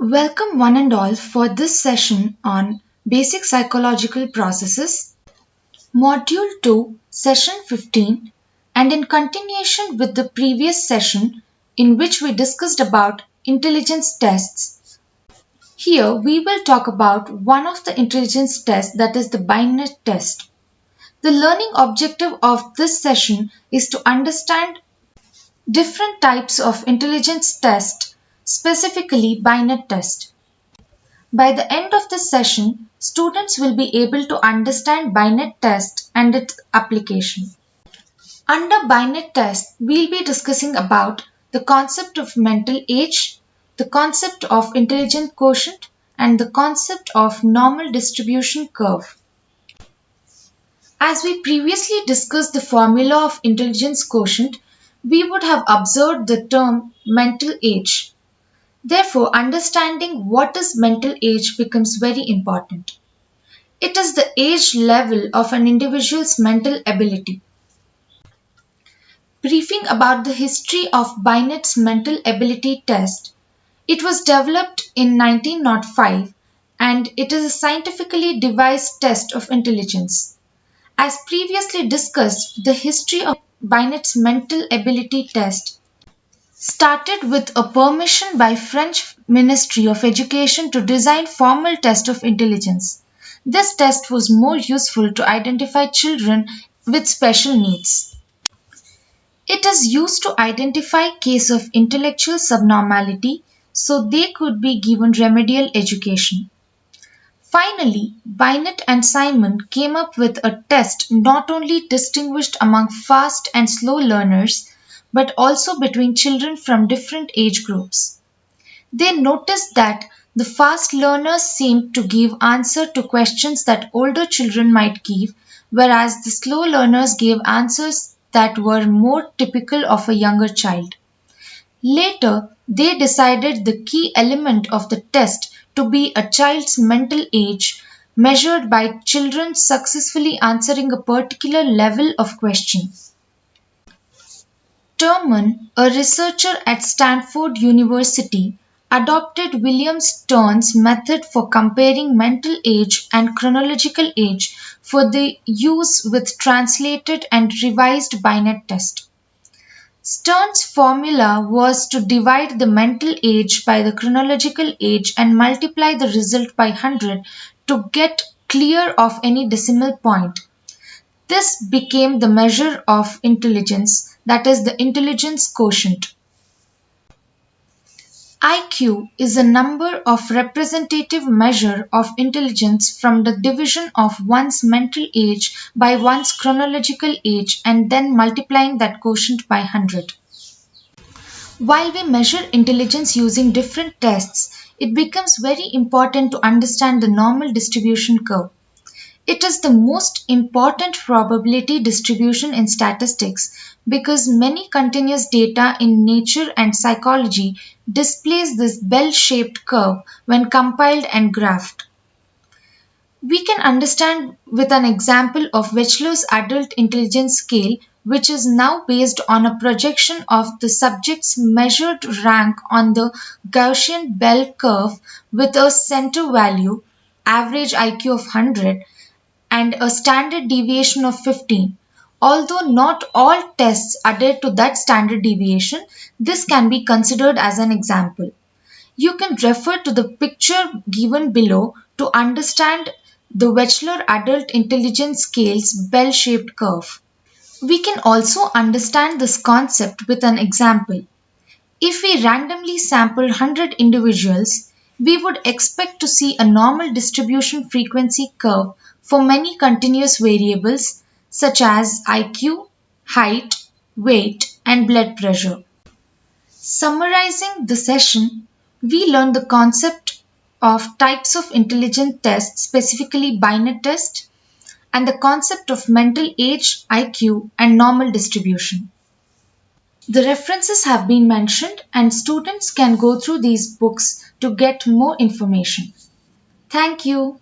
Welcome one and all for this session on Basic Psychological Processes, Module 2, Session 15, and in continuation with the previous session in which we discussed about intelligence tests. Here we will talk about one of the intelligence tests, that is the Binet test. The learning objective of this session is to understand different types of intelligence test, specifically Binet test. By the end of this session, students will be able to understand Binet test and its application. Under Binet test, we'll be discussing about the concept of mental age, the concept of intelligence quotient, and the concept of normal distribution curve. As we previously discussed the formula of intelligence quotient, we would have observed the term mental age. Therefore, understanding what is mental age becomes very important. It is the age level of an individual's mental ability. Briefing about the history of Binet's mental ability test. It was developed in 1905 and it is a scientifically devised test of intelligence. As previously discussed, the history of Binet's mental ability test started with a permission by French Ministry of Education to design formal test of intelligence. This test was more useful to identify children with special needs. It is used to identify case of intellectual subnormality so they could be given remedial education. Finally, Binet and Simon came up with a test not only distinguished among fast and slow learners but also between children from different age groups. They noticed that the fast learners seemed to give answer to questions that older children might give, whereas the slow learners gave answers that were more typical of a younger child. Later, they decided the key element of the test to be a child's mental age measured by children successfully answering a particular level of question. Terman, a researcher at Stanford University, adopted William Stern's method for comparing mental age and chronological age for the use with translated and revised Binet test. Stern's formula was to divide the mental age by the chronological age and multiply the result by 100 to get clear of any decimal point. This became the measure of intelligence, that is the intelligence quotient. IQ is a number of representative measure of intelligence from the division of one's mental age by one's chronological age and then multiplying that quotient by 100. While we measure intelligence using different tests, it becomes very important to understand the normal distribution curve. It is the most important probability distribution in statistics because many continuous data in nature and psychology displays this bell-shaped curve when compiled and graphed. We can understand with an example of Wechsler's adult intelligence scale, which is now based on a projection of the subject's measured rank on the Gaussian bell curve with a center value, average IQ of 100, and a standard deviation of 15. Although not all tests adhere to that standard deviation, this can be considered as an example. You can refer to the picture given below to understand the Wechsler Adult Intelligence Scale's bell-shaped curve. We can also understand this concept with an example. If we randomly sample 100 individuals, we would expect to see a normal distribution frequency curve for many continuous variables such as IQ, height, weight, and blood pressure. Summarizing the session, we learned the concept of types of intelligence tests, specifically Binet test, and the concept of mental age, IQ, and normal distribution. The references have been mentioned and students can go through these books to get more information. Thank you.